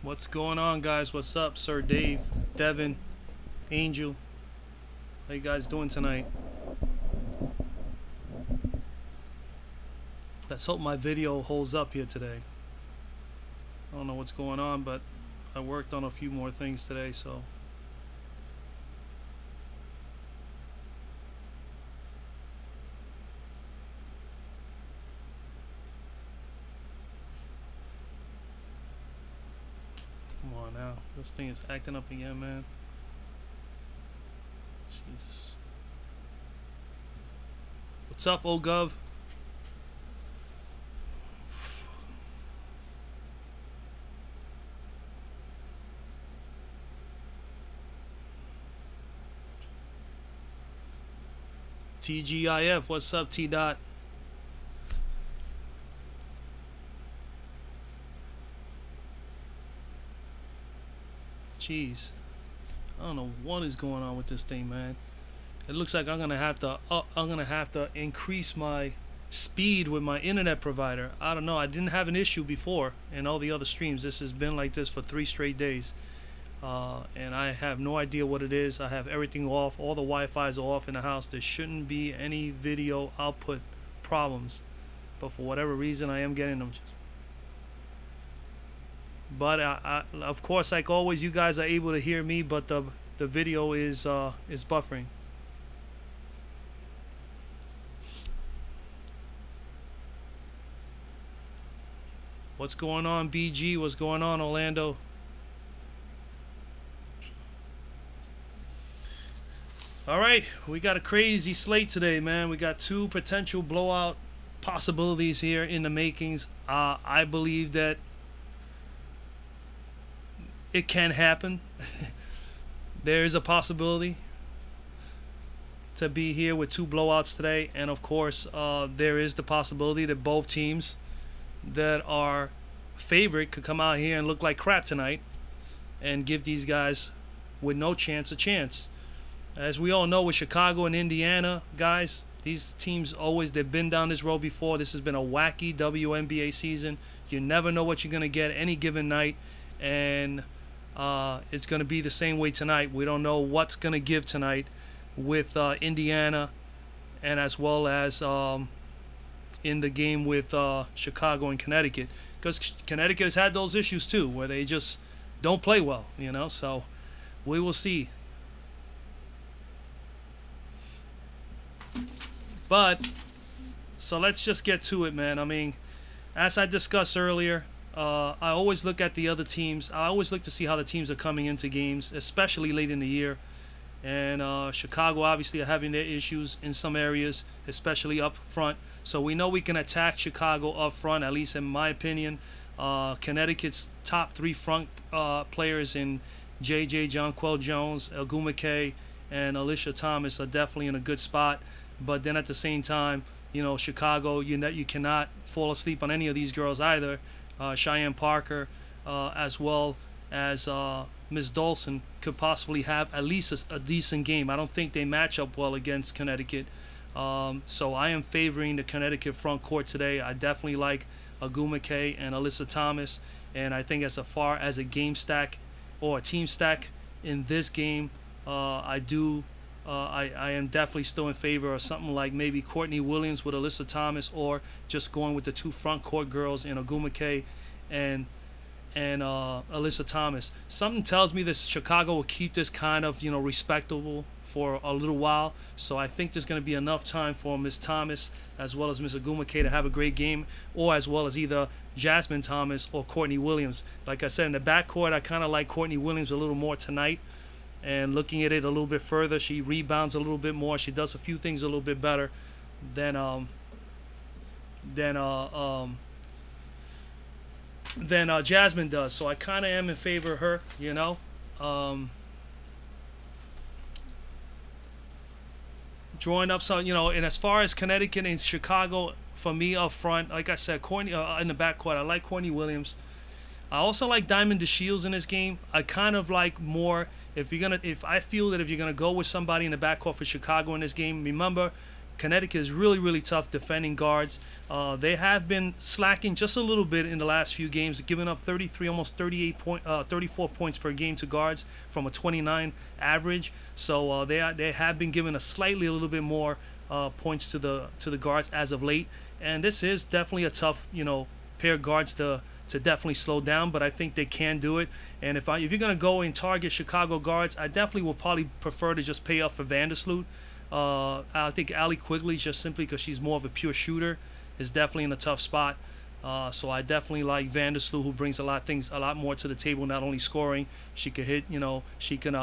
What's going on, guys? What's up, Sir Dave, Devin, Angel? How you guys doing tonight? Let's hope my video holds up here today. I don't know what's going on, but I worked on a few more things today, so. Come on now. This thing is acting up again, man. Jesus. What's up, OGov? TGIF, what's up, T-Dot? Jeez, I don't know what is going on with this thing, man. It looks like I'm gonna have to increase my speed with my internet provider. I don't know. I didn't have an issue before in all the other streams. This has been like this for 3 straight days. And I have no idea what it is. I have everything off. All the Wi-Fi's are off in the house. There shouldn't be any video output problems, but for whatever reason, I am getting them. But of course, like always, you guys are able to hear me, but the video is buffering. What's going on, BG? What's going on, Orlando? All right, we got a crazy slate today, man. We got 2 potential blowout possibilities here in the makings. I believe that it can happen. There is a possibility to be here with 2 blowouts today, and of course, there is the possibility that both teams that are favorite could come out here and look like crap tonight and give these guys with no chance a chance. As we all know, with Chicago and Indiana, guys, these teams they've been down this road before. This has been a wacky WNBA season. You never know what you're going to get any given night, and it's going to be the same way tonight. We don't know what's going to give tonight with Indiana, and as well as in the game with Chicago and Connecticut, because Connecticut has had those issues too, where they just don't play well, you know. So we will see. But so let's just get to it, man. I mean, as I discussed earlier, I always look at the other teams. I always look to see how the teams are coming into games, especially late in the year. And Chicago obviously are having their issues in some areas, especially up front. So we know we can attack Chicago up front, at least in my opinion. Connecticut's top 3 front players in J.J. Jonquel Jones, Ogumake, and Alicia Thomas are definitely in a good spot. But then at the same time, you know, Chicago, you cannot fall asleep on any of these girls either. Cheyenne Parker, as well as Ms. Dolson, could possibly have at least a decent game. I don't think they match up well against Connecticut. So I am favoring the Connecticut front court today. I definitely like Ogumake and Alyssa Thomas. And I think as far as a game stack or a team stack in this game, I am definitely still in favor of something like maybe Courtney Williams with Alyssa Thomas, or just going with the 2 front court girls in Ogumake and Alyssa Thomas. Something tells me that Chicago will keep this kind of, you know, respectable for a little while. So I think there's going to be enough time for Ms. Thomas as well as Ms. Ogumake to have a great game, or as well as either Jasmine Thomas or Courtney Williams. Like I said, in the backcourt, I kind of like Courtney Williams a little more tonight. And looking at it a little bit further, she rebounds a little bit more. She does a few things a little bit better than Jasmine does. So I kind of am in favor of her, you know. Drawing up some, you know, and as far as Connecticut and Chicago, for me up front, like I said, Courtney in the backcourt, I like Courtney Williams. I also like Diamond DeShields in this game. I kind of like more if I feel that if you're gonna go with somebody in the backcourt for Chicago in this game, remember Connecticut is really, really tough defending guards. They have been slacking just a little bit in the last few games, giving up 33, almost 34 points per game to guards from a 29 average. So they have been giving a little bit more points to the guards as of late. And this is definitely a tough, pair of guards to definitely slow down, but I think they can do it. And if you're gonna go and target Chicago guards, I definitely will probably prefer to just pay up for Vandersloot. I think Allie Quigley, just simply because she's more of a pure shooter, is definitely in a tough spot. So I definitely like Vandersloot, who brings a lot more to the table. Not only scoring, she can hit. She can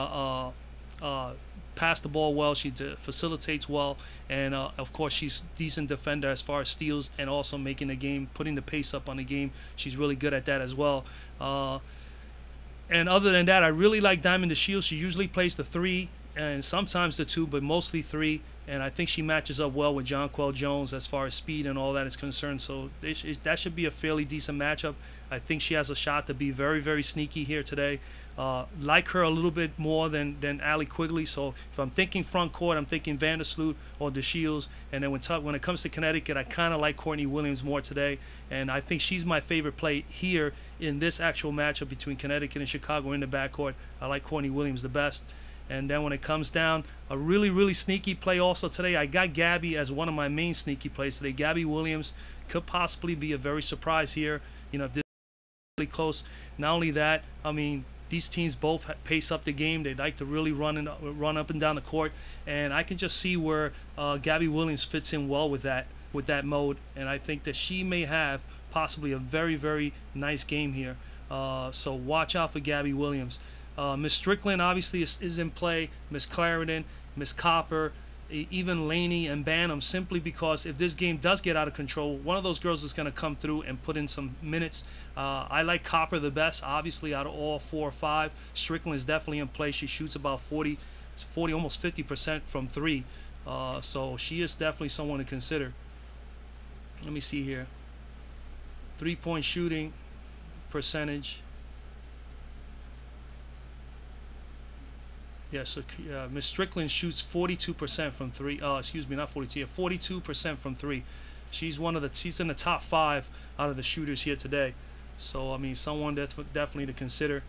pass the ball well. She facilitates well, and of course she's a decent defender as far as steals and also making the game, putting the pace up on the game. She's really good at that as well. And other than that, I really like Diamond DeShields. She usually plays the 3 and sometimes the 2, but mostly 3. And I think she matches up well with Jonquel Jones as far as speed and all that is concerned. So that should be a fairly decent matchup. I think she has a shot to be very, very sneaky here today. Like her a little bit more than Allie Quigley. So if I'm thinking front court, I'm thinking Vandersloot or DeShields. And then when it comes to Connecticut, I kind of like Courtney Williams more today. And I think she's my favorite play here in this actual matchup between Connecticut and Chicago in the backcourt. I like Courtney Williams the best. And then when it comes down, a really, really sneaky play also today, I got Gabby as one of my main sneaky plays today. Gabby Williams could possibly be a very surprise here. If this is really close. Not only that, I mean, these teams both pace up the game. They like to really run up and down the court. And I can just see where Gabby Williams fits in well with that mode. And I think that she may have possibly a very, very nice game here. So watch out for Gabby Williams. Miss Strickland obviously is in play. Miss Clarendon, Miss Copper, even Laney and Banham, simply because if this game does get out of control, one of those girls is going to come through and put in some minutes. I like Copper the best, obviously, out of all 4 or 5. Strickland is definitely in play. She shoots about 40, almost 50% from 3. So she is definitely someone to consider. Let me see here. 3-point shooting percentage. Yeah, so Miss Strickland shoots 42% from 3. Excuse me, not 42. Yeah, 42% from 3. She's in the top 5 out of the shooters here today. So I mean, someone definitely to consider.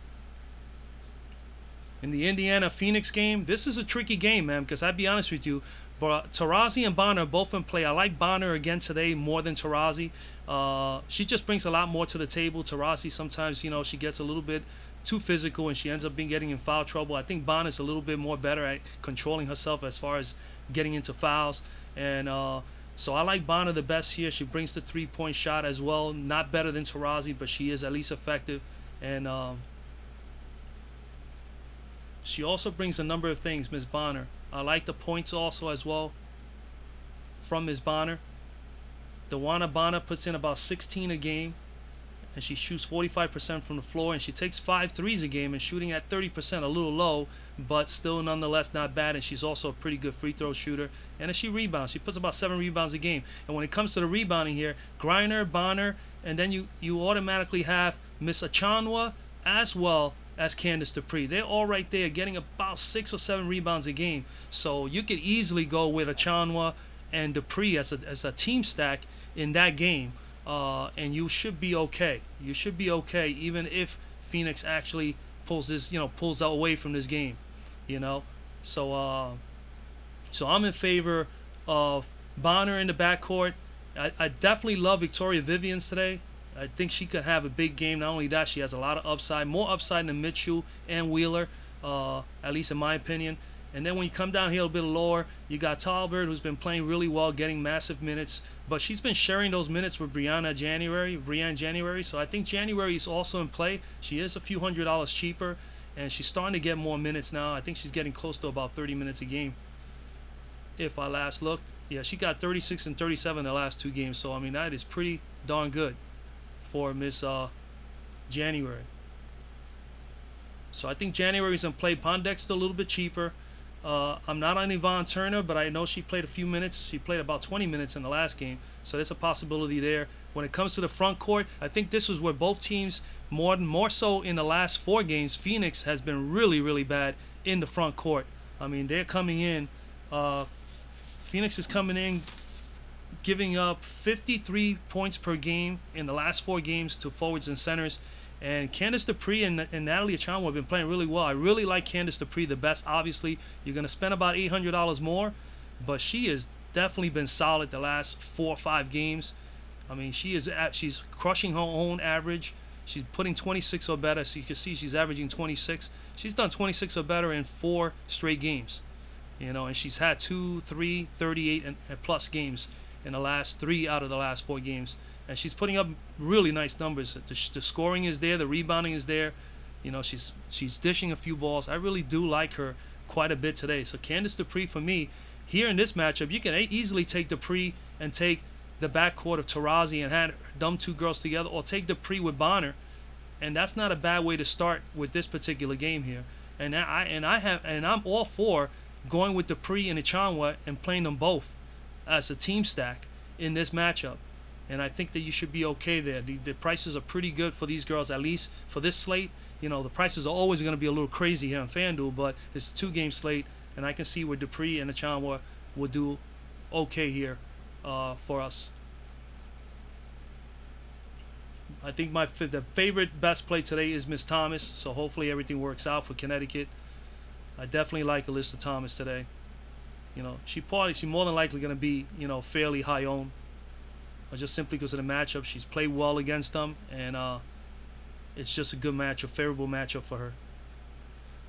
In the Indiana Phoenix game, this is a tricky game, man. Because I'd be honest with you, but Taurasi and Bonner are both in play. I like Bonner again today more than Taurasi. She just brings a lot more to the table. Taurasi sometimes, she gets a little bit too physical and she ends up getting in foul trouble. I think Bonner's a little bit more better at controlling herself as far as getting into fouls. And so I like Bonner the best here. She brings the 3-point shot as well. Not better than Taurasi, but she is at least effective. And she also brings a number of things, Ms. Bonner. I like the points also as well from Ms. Bonner. DeWanna Bonner puts in about 16 a game. And she shoots 45% from the floor, and she takes 5 threes a game and shooting at 30%, a little low, but still nonetheless not bad. And she's also a pretty good free throw shooter. And then she rebounds. She puts about 7 rebounds a game. And when it comes to the rebounding here, Griner, Bonner, and then you automatically have Miss Achanwa as well as Candice Dupree. They're all right there getting about 6 or 7 rebounds a game. So you could easily go with Achanwa and Dupree as a team stack in that game. And you should be okay. You should be okay, even if Phoenix actually pulls away from this game, So, so I'm in favor of Bonner in the backcourt. I definitely love Victoria Vivians today. I think she could have a big game. Not only that, she has a lot of upside, more upside than Mitchell and Wheeler, at least in my opinion. And then when you come down here a bit lower, you got Talbert, who's been playing really well, getting massive minutes. But she's been sharing those minutes with Brianne January. So I think January is also in play. She is a few $100s cheaper, and she's starting to get more minutes now. I think she's getting close to about 30 minutes a game. If I last looked, yeah, she got 36 and 37 in the last 2 games. So, I mean, that is pretty darn good for Miss January. So I think January's in play. Pondexter a little bit cheaper. I'm not on Yvonne Turner, but I know she played a few minutes. She played about 20 minutes in the last game, so there's a possibility there. When it comes to the front court, I think this was where both teams, more so in the last 4 games, Phoenix has been really, really bad in the front court. I mean, they're coming in Phoenix is coming in, giving up 53 points per game in the last 4 games to forwards and centers. And Candice Dupree and Natalie Achonwa have been playing really well. I really like Candice Dupree the best. Obviously, you're going to spend about $800 more, but she has definitely been solid the last 4 or 5 games. I mean, she's crushing her own average. She's putting 26 or better. So you can see she's averaging 26. She's done 26 or better in 4 straight games. You know, and she's had 2, 3, 38 and plus games in the last 3 out of the last 4 games. And she's putting up really nice numbers. The scoring is there, the rebounding is there. You know, she's dishing a few balls. I really do like her quite a bit today. So Candice Dupree for me, here in this matchup, you can easily take Dupree and take the backcourt of Taurasi and had them 2 girls together, or take Dupree with Bonner, and that's not a bad way to start with this particular game here. And I'm all for going with Dupree and Achonwa and playing them both as a team stack in this matchup. And I think that you should be okay there. The prices are pretty good for these girls, at least for this slate. You know, the prices are always going to be a little crazy here on FanDuel, but it's a 2-game slate, and I can see where Dupree and Achonwa will do okay here for us. I think the favorite best play today is Miss Thomas, so hopefully everything works out for Connecticut. I definitely like Alyssa Thomas today. You know, she's more than likely going to be, you know, fairly high owned. Just simply because of the matchup. She's played well against them, and it's just a good matchup, favorable matchup for her.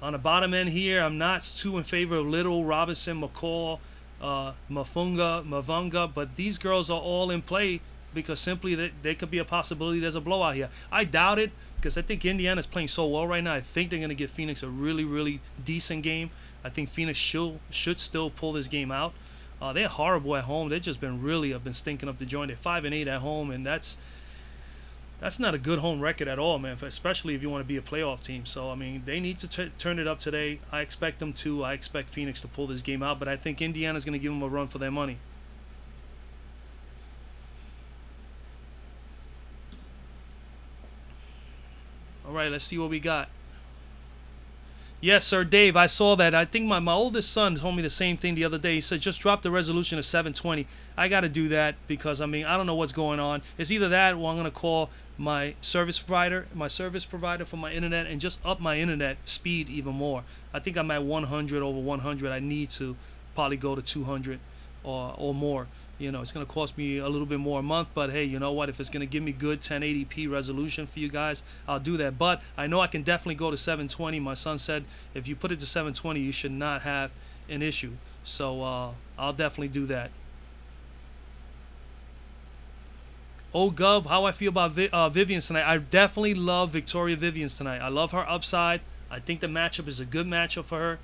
On the bottom end here, I'm not too in favor of Little, Robinson, McCall, Mavunga, but these girls are all in play because simply they could be a possibility there's a blowout here. I doubt it because I think Indiana's playing so well right now. I think they're going to give Phoenix a really, really decent game. I think Phoenix should still pull this game out. They're horrible at home. They've just been stinking up the joint. They're 5-8 at home, and that's not a good home record at all, man, especially if you want to be a playoff team. So, I mean, they need to turn it up today. I expect them to. I expect Phoenix to pull this game out, but I think Indiana's going to give them a run for their money. All right, let's see what we got. Yes, sir, Dave, I saw that. I think my oldest son told me the same thing the other day. He said, just drop the resolution to 720. I got to do that because, I mean, I don't know what's going on. It's either that or I'm going to call my service provider for my internet and just up my internet speed even more. I think I'm at 100 over 100. I need to probably go to 200 or more. You know, it's going to cost me a little bit more a month, but hey, you know what? If it's going to give me good 1080p resolution for you guys, I'll do that. But I know I can definitely go to 720. My son said if you put it to 720, you should not have an issue. So I'll definitely do that. Oh, Gov, how I feel about Vivians tonight. I definitely love Victoria Vivians tonight. I love her upside. I think the matchup is a good matchup for her.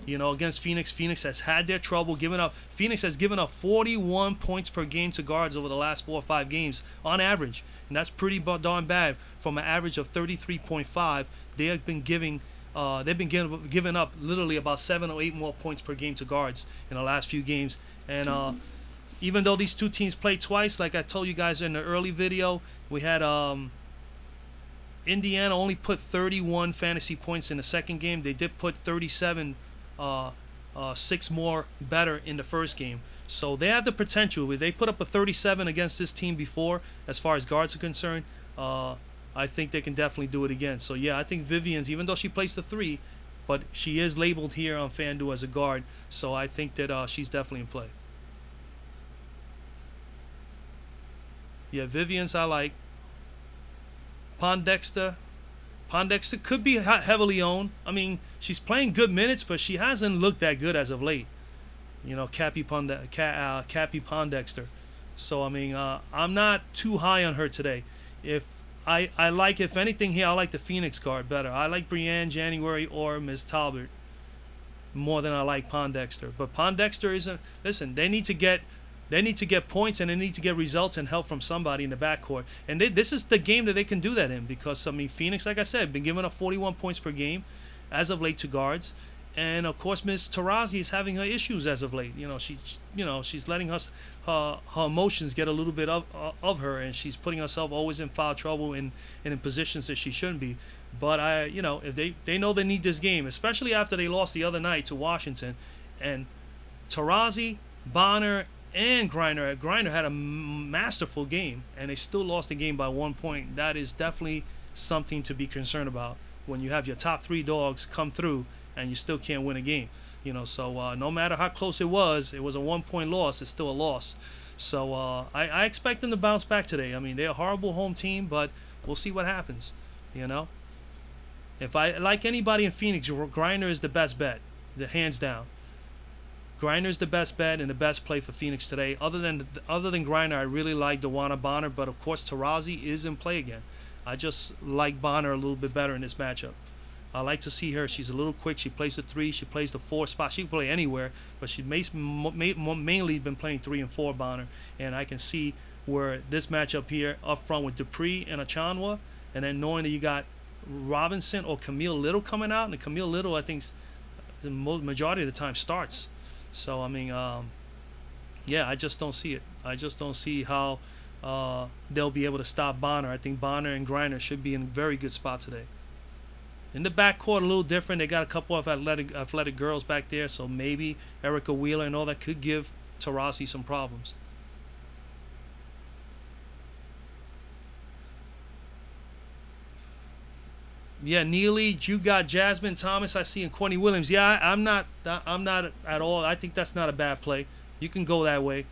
You know, against Phoenix. Phoenix has had their trouble giving up. Phoenix has given up 41 points per game to guards over the last 4 or 5 games on average, and that's pretty darn bad. From an average of 33.5, they have been giving up literally about 7 or 8 more points per game to guards in the last few games. And even though these two teams played twice, like I told you guys in the early video, we had Indiana only put 31 fantasy points in the second game. They did put 37. 6 more better in the first game. So they have the potential. If they put up a 37 against this team before, as far as guards are concerned, I think they can definitely do it again. So yeah, I think Vivians, even though she plays the 3, but she is labeled here on FanDuel as a guard. So I think that she's definitely in play. Yeah, Vivians I like. Pondexter could be heavily owned. I mean, she's playing good minutes, but she hasn't looked that good as of late. You know, Cappy Pondexter. So, I mean, I'm not too high on her today. If anything here, I like the Phoenix guard better. I like Brianne January or Ms. Talbot more than I like Pondexter. But Pondexter isn't. Listen, they need to get points and they need to get results and help from somebody in the backcourt. And this is the game that they can do that in because, I mean, Phoenix, like I said, been giving up 41 points per game as of late to guards. And, of course, Ms. Taurasi is having her issues as of late. You know, she's letting her emotions get a little bit of her, and she's putting herself always in foul trouble and in positions that she shouldn't be. But, if they know they need this game, especially after they lost the other night to Washington. And Taurasi Bonner and Griner. Griner had a masterful game, and they still lost the game by 1 point. That is definitely something to be concerned about when you have your top three dogs come through and you still can't win a game. So no matter how close it was a 1 point loss. It's still a loss. So I expect them to bounce back today. I mean, they're a horrible home team, but we'll see what happens. If I like anybody in Phoenix, Griner is the best bet, hands down. Griner's the best bet and the best play for Phoenix today. Other than Griner, I really like Dewana Bonner, but of course Taurasi is in play again. I just like Bonner a little bit better in this matchup. I like to see her. She's a little quick. She plays the 3. She plays the 4 spot. She can play anywhere, but she mainly been playing 3 and 4 Bonner. And I can see where this matchup here up front with Dupree and Achanwa, and then knowing that you got Robinson or Camille Little coming out, and Camille Little I think the majority of the time starts. So I mean, yeah, I just don't see it. I just don't see how they'll be able to stop Bonner. I think Bonner and Griner should be in a very good spot today. In the backcourt, a little different. They got a couple of athletic girls back there, so maybe Erica Wheeler and all that could give Taurasi some problems. Yeah, Neely, you got Jasmine Thomas. I see, and Courtney Williams. Yeah, I'm not at all. I think that's not a bad play. You can go that way.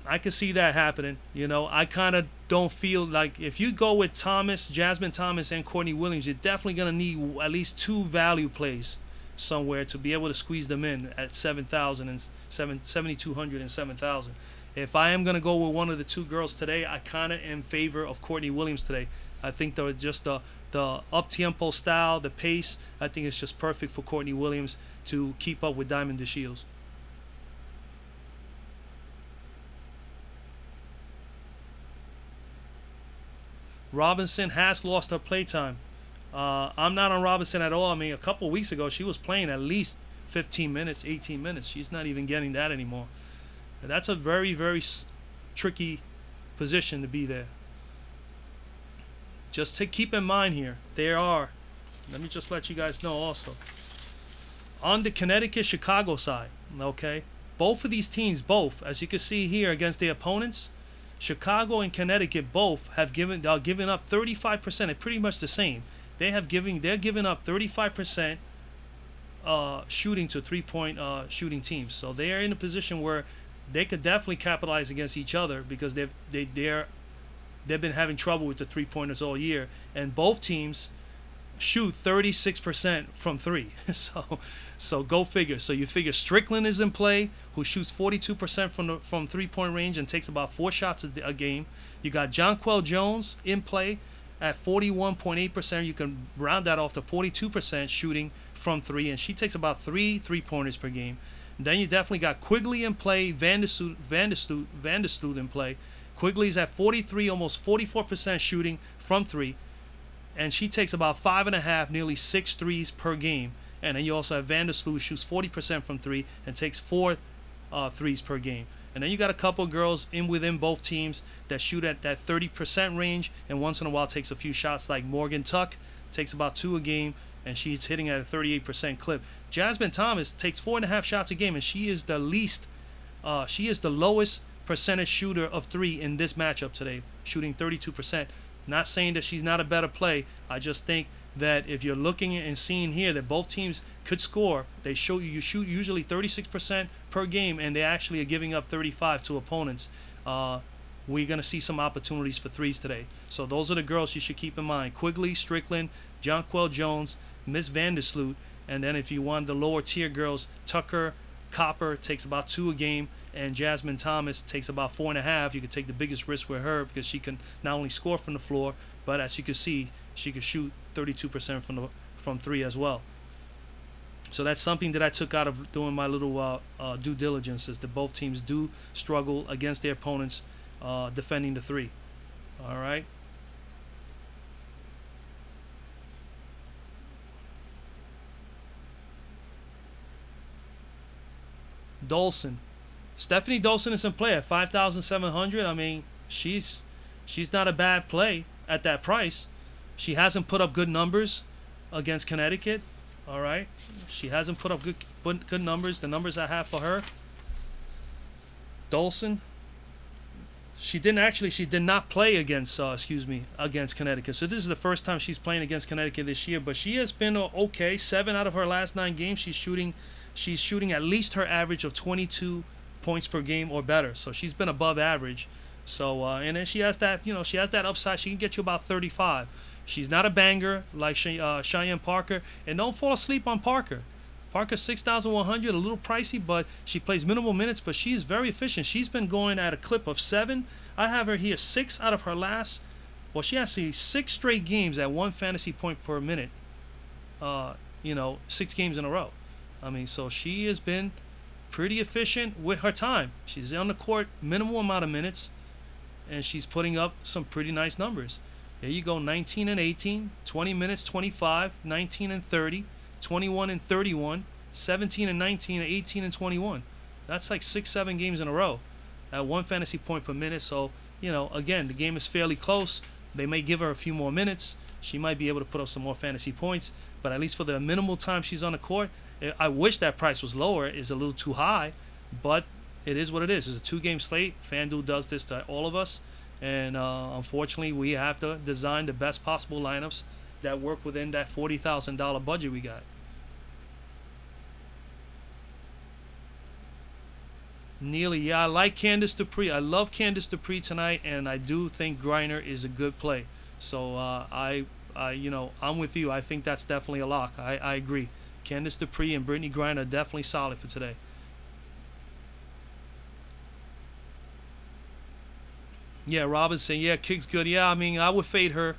I can see that happening. I kind of don't feel like if you go with Jasmine Thomas, and Courtney Williams, you're definitely gonna need at least 2 value plays somewhere to be able to squeeze them in at 7,000 and 7,200 and 7,000. If I am gonna go with one of the 2 girls today, I kind of in favor of Courtney Williams today. I think the up-tempo style, the pace, I think it's just perfect for Courtney Williams to keep up with Diamond DeShields. Robinson has lost her playtime. I'm not on Robinson at all. I mean, a couple of weeks ago, she was playing at least 15 minutes, 18 minutes. She's not even getting that anymore. And that's a very, very tricky position to be there. Just to keep in mind here, let me just let you guys know also, on the Connecticut-Chicago side, okay, both of these teams, as you can see here against their opponents, Chicago and Connecticut both are giving up 35%. They're pretty much the same. They're giving up 35% shooting to 3-point shooting teams. So they are in a position where they could definitely capitalize against each other because they've been having trouble with the 3-pointers all year, and both teams shoot 36% from 3. So go figure. So you figure Strickland is in play, who shoots 42% from 3-point range and takes about 4 shots a game. You got Jonquel Jones in play at 41.8%. You can round that off to 42% shooting from 3, and she takes about 3 3-pointers per game. And then you definitely got Quigley in play, Vandersloot in play. Quigley's at 43, almost 44% shooting from 3, and she takes about 5.5, nearly 6 threes per game. And then you also have Vandersloot, who shoots 40% from 3 and takes 4 threes per game. And then you got a couple of girls within both teams that shoot at that 30% range, and once in a while takes a few shots, like Morgan Tuck takes about 2 a game, and she's hitting at a 38% clip. Jasmine Thomas takes 4.5 shots a game, and she is the lowest percentage shooter of 3 in this matchup today, shooting 32%. Not saying that she's not a better play. I just think that if you're looking and seeing here that both teams could score, they show you shoot usually 36% per game, and they actually are giving up 35 to opponents. We're going to see some opportunities for 3s today. So those are the girls you should keep in mind: Quigley, Strickland, Jonquel Jones, Miss Vandersloot, and then if you want the lower tier girls, Tucker Copper takes about 2 a game, and Jasmine Thomas takes about 4.5. You can take the biggest risk with her because she can not only score from the floor, but as you can see, she can shoot 32% from 3 as well. So that's something that I took out of doing my little due diligence, is that both teams do struggle against their opponents defending the 3. All right. Dolson. Stephanie Dolson is in play at 5,700. I mean, she's not a bad play at that price. She hasn't put up good numbers against Connecticut. All right. She hasn't put up good numbers. The numbers I have for her. Dolson. She did not play against against Connecticut. So this is the first time she's playing against Connecticut this year, but she has been okay. 7 out of her last 9 games she's shooting at least her average of 22 points per game or better. So she's been above average. So and then she has that, she has that upside. She can get you about 35. She's not a banger like Cheyenne Parker, and don't fall asleep on Parker. Parker's 6,100, a little pricey, but she plays minimal minutes, but she's very efficient. She's been going at a clip of 7. I have her here 6 out of her last, well, she actually 6 straight games at 1 fantasy point per minute. 6 games in a row. I mean, so she has been pretty efficient with her time. She's on the court minimal amount of minutes, and she's putting up some pretty nice numbers. There you go, 19 and 18, 20 minutes, 25, 19 and 30, 21 and 31, 17 and 19, 18 and 21. That's like 6-7 games in a row at 1 fantasy point per minute. So, again, the game is fairly close. They may give her a few more minutes. She might be able to put up some more fantasy points, but at least for the minimal time she's on the court, I wish that price was lower. It's a little too high, but it is what it is. It's a 2-game slate. Fanduel does this to all of us, and unfortunately, we have to design the best possible lineups that work within that $40,000 budget we got. Neely, yeah, I like Candice Dupree. I love Candice Dupree tonight, and I do think Griner is a good play. So I'm with you. I think that's definitely a lock. I agree. Candice Dupree and Brittany Griner are definitely solid for today. Yeah, Robinson. Yeah, Kick's good. Yeah, I mean, I would fade her.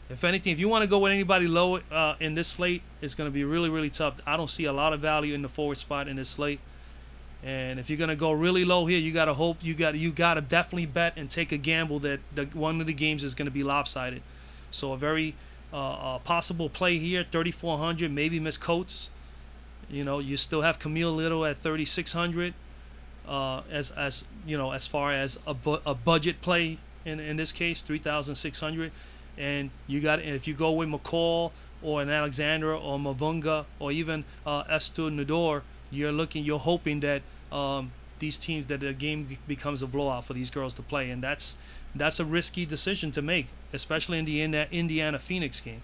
If anything, if you want to go with anybody low in this slate, it's going to be really, really tough. I don't see a lot of value in the forward spot in this slate. And if you're going to go really low here, you got to hope, you got to definitely bet and take a gamble that one of the games is going to be lopsided. So a very possible play here, 3,400, maybe Miss Coates. You still have Camille Little at 3,600. As far as a budget play in this case, 3,600. And if you go with McCall or an Alexandra or Mavunga or even Esther Nador, you're hoping that these teams, that the game becomes a blowout for these girls to play, and that's a risky decision to make, especially in the Indiana Phoenix game.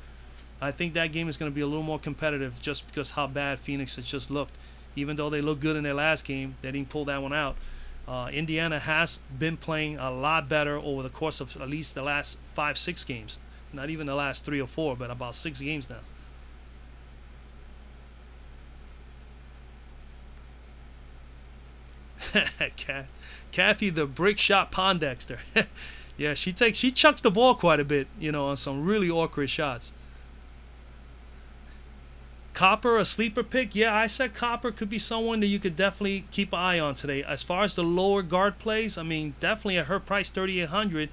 I think that game is going to be a little more competitive just because how bad Phoenix has just looked. Even though they looked good in their last game, they didn't pull that one out. Indiana has been playing a lot better over the course of at least the last 5-6 games. Not even the last 3 or 4, but about 6 games now. Kathy the Brick Shot Pondexter. Yeah, she chucks the ball quite a bit, on some really awkward shots. Copper, a sleeper pick? Yeah, I said Copper could be someone that you could definitely keep an eye on today. As far as the lower guard plays, I mean, definitely at her price, 3,800,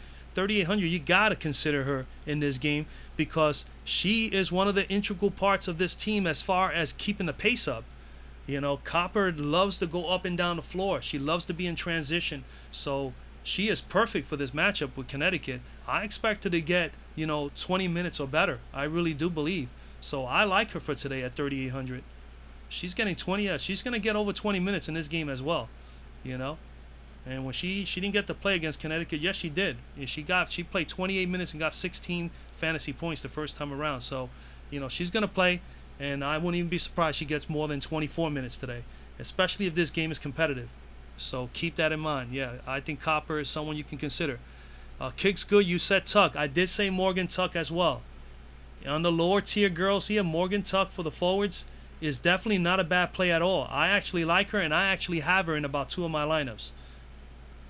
you got to consider her in this game because she is one of the integral parts of this team as far as keeping the pace up. Copper loves to go up and down the floor. She loves to be in transition. So she is perfect for this matchup with Connecticut. I expect her to get, 20 minutes or better. I really do believe. So I like her for today at 3,800. She's getting 20. She's going to get over 20 minutes in this game as well, And when she didn't get to play against Connecticut, yes, she did. She played 28 minutes and got 16 fantasy points the first time around. So, she's going to play, and I wouldn't even be surprised she gets more than 24 minutes today, especially if this game is competitive. So keep that in mind. Yeah, I think Copper is someone you can consider. Kick's good. You said Tuck. I did say Morgan Tuck as well. On the lower tier girls here, Morgan Tuck for the forwards is definitely not a bad play at all. I actually like her, and I actually have her in about 2 of my lineups.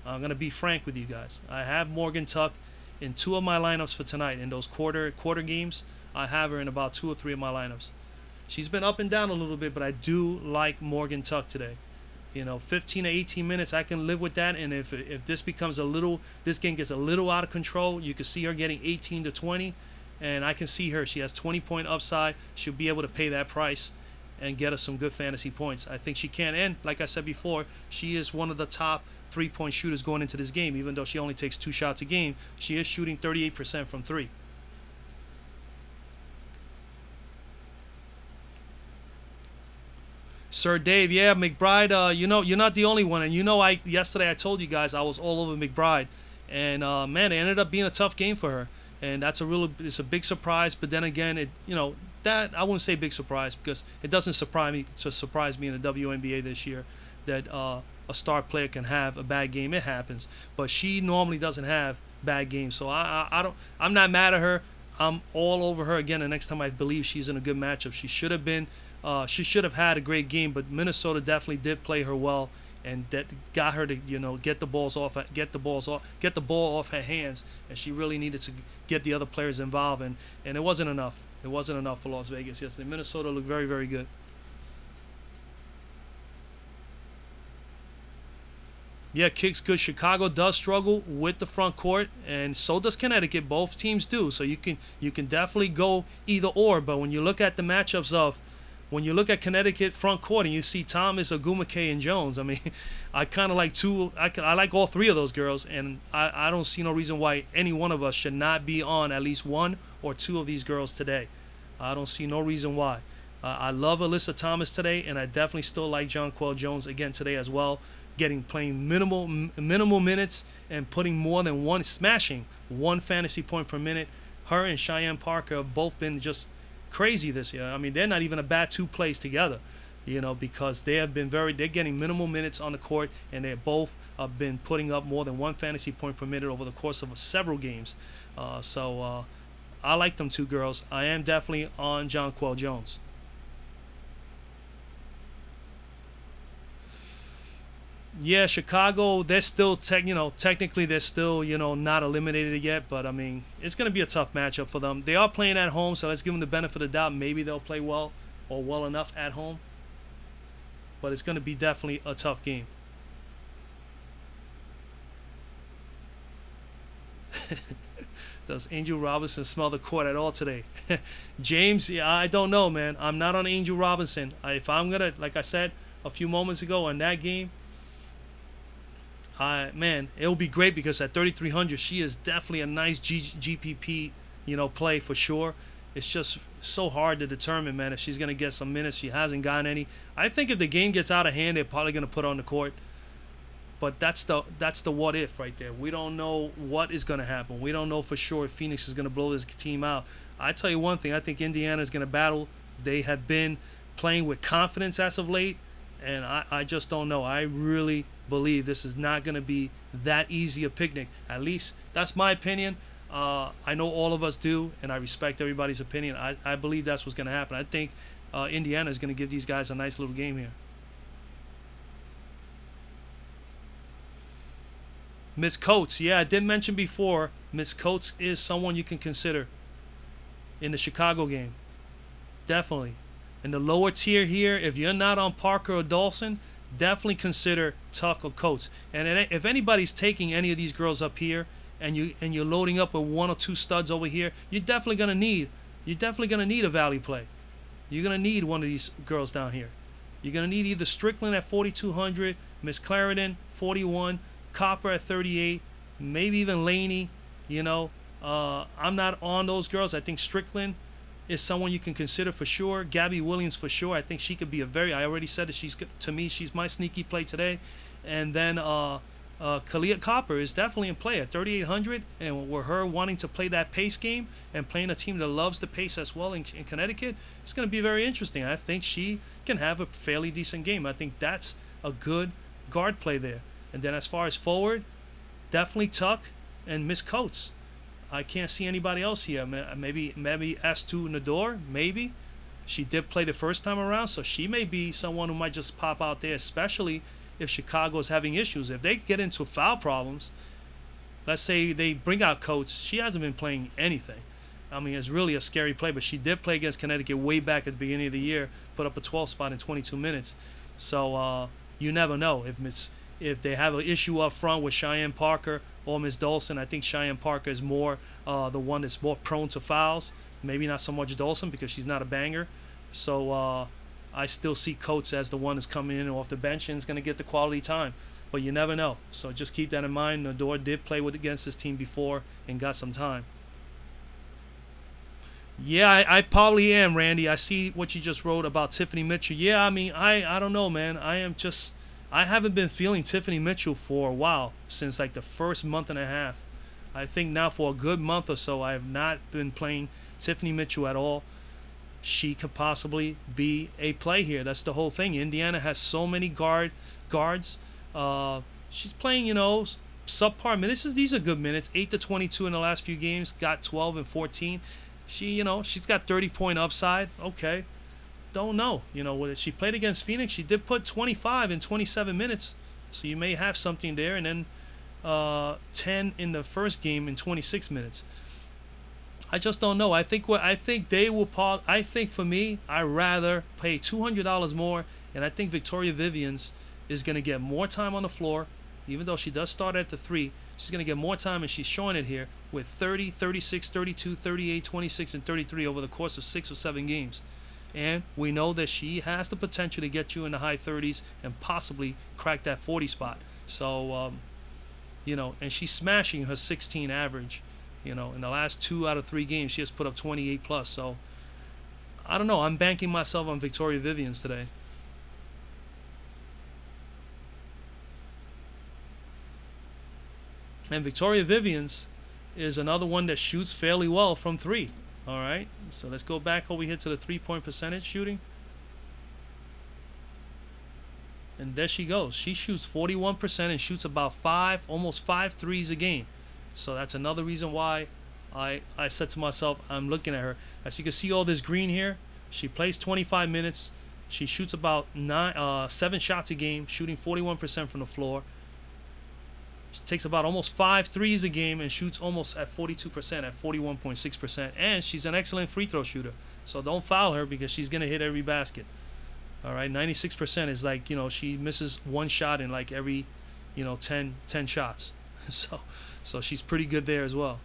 I'm going to be frank with you guys. I have Morgan Tuck in 2 of my lineups for tonight. In those quarter games, I have her in about 2 or 3 of my lineups. She's been up and down a little bit, but I do like Morgan Tuck today. 15 to 18 minutes, I can live with that. And if this game gets a little out of control, you can see her getting 18 to 20. And I can see her. She has 20-point upside. She'll be able to pay that price and get us some good fantasy points. I think she can. And like I said before, she is one of the top 3-point shooters going into this game. Even though she only takes 2 shots a game, she is shooting 38% from 3. Sir Dave, yeah, McBride. You're not the only one, and I yesterday I told you guys I was all over McBride, and man, it ended up being a tough game for her, and it's a big surprise. But then again, that I wouldn't say big surprise because it doesn't surprise me in the WNBA this year that a star player can have a bad game. It happens, but she normally doesn't have bad games, so I'm not mad at her. I'm all over her again. The next time I believe she's in a good matchup, she should have had a great game, but Minnesota definitely did play her well, and that got her to get the ball off her hands, and she really needed to get the other players involved, and it wasn't enough. It wasn't enough for Las Vegas yesterday. Minnesota looked very, very good. Yeah, kicks good. Chicago does struggle with the front court, and so does Connecticut. Both teams do. So you can definitely go either or. But when you look at the matchups when you look at Connecticut front court and you see Thomas, Ogumake, and Jones, I mean, I kind of like I like all three of those girls, and I don't see no reason why any one of us should not be on at least one or two of these girls today. I don't see no reason why. I love Alyssa Thomas today, and I definitely still like Jonquel Jones again today as well. Playing minimal minutes and smashing one fantasy point per minute. Her and Cheyenne Parker have both been just crazy this year. I mean, they're not even a bad two plays together, because they're getting minimal minutes on the court, and they both have been putting up more than one fantasy point per minute over the course of several games. So I like them two girls. I am definitely on Jonquel Jones. Yeah, Chicago, they're still technically they're still, not eliminated yet, but I mean, it's going to be a tough matchup for them. They are playing at home, so let's give them the benefit of the doubt. Maybe they'll play well or well enough at home, but it's going to be definitely a tough game. Does Angel Robinson smell the court at all today? James, yeah, I don't know, man. I'm not on Angel Robinson. If I'm going to, like I said a few moments ago in that game, man, it'll be great because at 3,300, she is definitely a nice GPP, play for sure. It's just so hard to determine, man, if she's going to get some minutes. She hasn't gotten any. I think if the game gets out of hand, they're probably going to put her on the court. But that's the what if right there. We don't know what is going to happen. We don't know for sure if Phoenix is going to blow this team out. I tell you one thing, I think Indiana is going to battle. They have been playing with confidence as of late, and I just don't know. I really believe this is not going to be that easy a picnic. At least that's my opinion. I know all of us do, and I respect everybody's opinion. I believe that's what's going to happen. I think Indiana is going to give these guys a nice little game here. Miss Coates, yeah, I did mention before, Miss Coates is someone you can consider in the Chicago game. Definitely. In the lower tier here, if you're not on Parker or Dawson, definitely consider Tuck or Coates. And if anybody's taking any of these girls up here and you're loading up with one or two studs over here, you're definitely gonna need a value play. You're gonna need one of these girls down here. You're gonna need either Strickland at 4,200, Miss Clarendon 41, Copper at 38, maybe even Laney. I'm not on those girls. I think Strickland is someone you can consider for sure. Gabby Williams for sure. I think she could be I already said that she's my sneaky play today. And then Kalia Copper is definitely in play at 3,800, and with her wanting to play that pace game and playing a team that loves the pace as well in Connecticut, it's going to be very interesting. I think she can have a fairly decent game. I think that's a good guard play there. And then as far as forward, definitely Tuck and Miss Coates. I can't see anybody else here. Maybe S2 Nador, maybe. She did play the first time around, so she may be someone who might just pop out there, especially if Chicago's having issues. If they get into foul problems, let's say they bring out Coates, she hasn't been playing anything. I mean, it's really a scary play, but she did play against Connecticut way back at the beginning of the year, put up a 12 spot in 22 minutes. So you never know. If they have an issue up front with Cheyenne Parker or Miss Dawson, I think Cheyenne Parker is more the one that's more prone to fouls. Maybe not so much Dawson because she's not a banger. So I still see Coates as the one that's coming in off the bench and is going to get the quality time. But you never know. So just keep that in mind. Nador did play against this team before and got some time. Yeah, I probably am, Randy. I see what you just wrote about Tiffany Mitchell. Yeah, I mean, I don't know, man. I haven't been feeling Tiffany Mitchell for a while, since like the first month and a half. I think now for a good month or so, I have not been playing Tiffany Mitchell at all. She could possibly be a play here. That's the whole thing. Indiana has so many guards. She's playing, subpar minutes. These are good minutes. 8 to 22 in the last few games. Got 12 and 14. She's got 30-point upside. Okay, don't know. What she played against Phoenix, she did put 25 in 27 minutes. So you may have something there, and then 10 in the first game in 26 minutes. I just don't know. I think they will. I think for me, I rather pay $200 more, and I think Victoria Vivians is going to get more time on the floor, even though she does start at the 3. She's going to get more time, and she's showing it here with 30, 36, 32, 38, 26, and 33 over the course of 6 or 7 games. And we know that she has the potential to get you in the high 30s and possibly crack that 40 spot. So, and she's smashing her 16 average. In the last 2 out of 3 games, she has put up 28 plus. So, I don't know. I'm banking myself on Victoria Vivians today. And Victoria Vivians is another one that shoots fairly well from 3. All right. So let's go back over here to the 3-point percentage shooting. And there she goes. She shoots 41% and shoots about almost 5 threes a game. So that's another reason why I said to myself, I'm looking at her. As you can see, all this green here, she plays 25 minutes. She shoots about 7 shots a game, shooting 41% from the floor. She takes about almost 5 threes a game and shoots almost at 42%, at 41.6%. And she's an excellent free throw shooter. So don't foul her because she's going to hit every basket. All right, 96% is like, she misses 1 shot in like every, 10 shots. So she's pretty good there as well.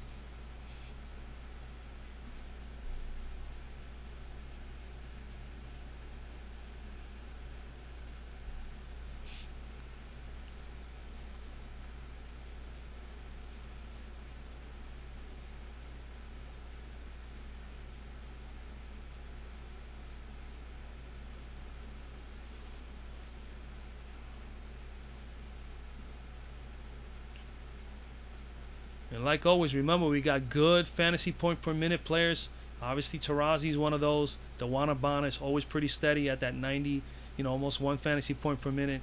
And like always, remember, we got good fantasy point per minute players. Obviously, Tarazi is one of those. Dewana Bonner is always pretty steady at that 90, almost 1 fantasy point per minute.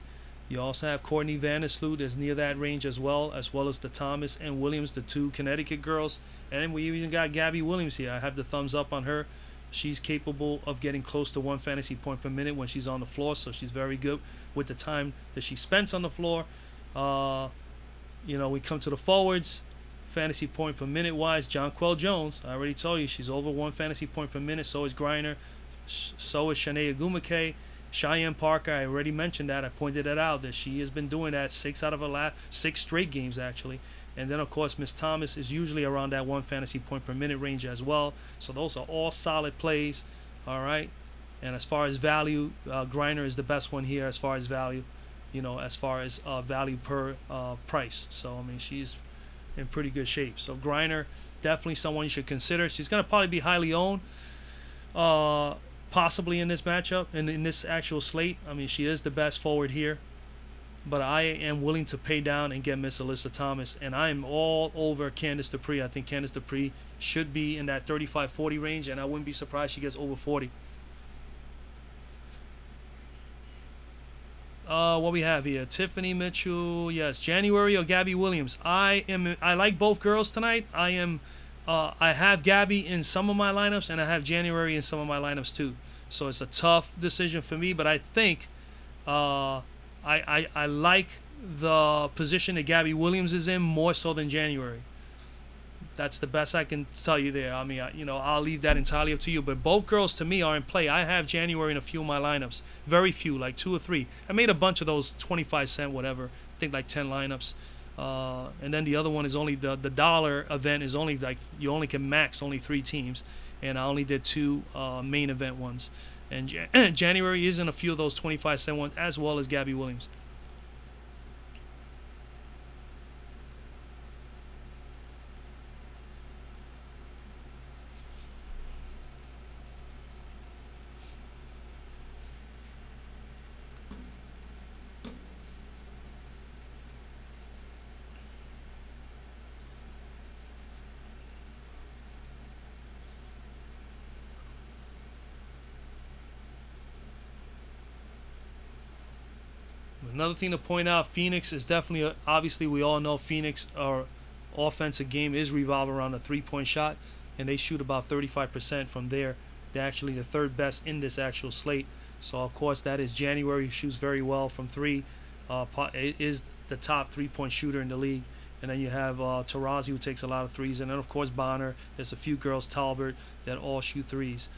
You also have Courtney Vandersloot that's near that range as well as the Thomas and Williams, the 2 Connecticut girls. And we even got Gabby Williams here. I have the thumbs up on her. She's capable of getting close to 1 fantasy point per minute when she's on the floor, so she's very good with the time that she spends on the floor. We come to the forwards. Fantasy point per minute wise, Jonquel Jones, I already told you she's over 1 fantasy point per minute. So is Griner, so is Shanae Agumake. Cheyenne Parker, I already mentioned that. I pointed that out, that she has been doing that 6 out of her last 6 straight games actually. And then of course Miss Thomas is usually around that 1 fantasy point per minute range as well. So those are all solid plays. All right. And as far as value, Griner is the best one here as far as value. As far as value per price. So I mean, she's in pretty good shape. So Griner, definitely someone you should consider. She's going to probably be highly owned, possibly in this matchup and in this actual slate. I mean, she is the best forward here, but I am willing to pay down and get Miss Alyssa Thomas, and I am all over Candice Dupree. I think Candice Dupree should be in that 35-40 range, and I wouldn't be surprised she gets over 40. What we have here, Tiffany Mitchell, yes, January or Gabby Williams. I like both girls tonight. I have Gabby in some of my lineups, and I have January in some of my lineups too. So it's a tough decision for me, but I think I like the position that Gabby Williams is in more so than January. That's the best I can tell you there. I mean, I'll leave that entirely up to you. But both girls, to me, are in play. I have January in a few of my lineups. Very few, like 2 or 3. I made a bunch of those 25-cent whatever. I think like 10 lineups. And then the other one is only the dollar event is only like you only can max only 3 teams. And I only did 2 main event ones. And January is in a few of those 25-cent ones, as well as Gabby Williams. Another thing to point out, Phoenix is definitely, obviously we all know Phoenix, our offensive game is revolved around a three-point shot, and they shoot about 35% from there. They're actually the third best in this actual slate. So of course that is January, who shoots very well from three. Is the top three-point shooter in the league. And then you have Tarazi, who takes a lot of threes, and then of course Bonner. There's a few girls, Talbert, that all shoot threes.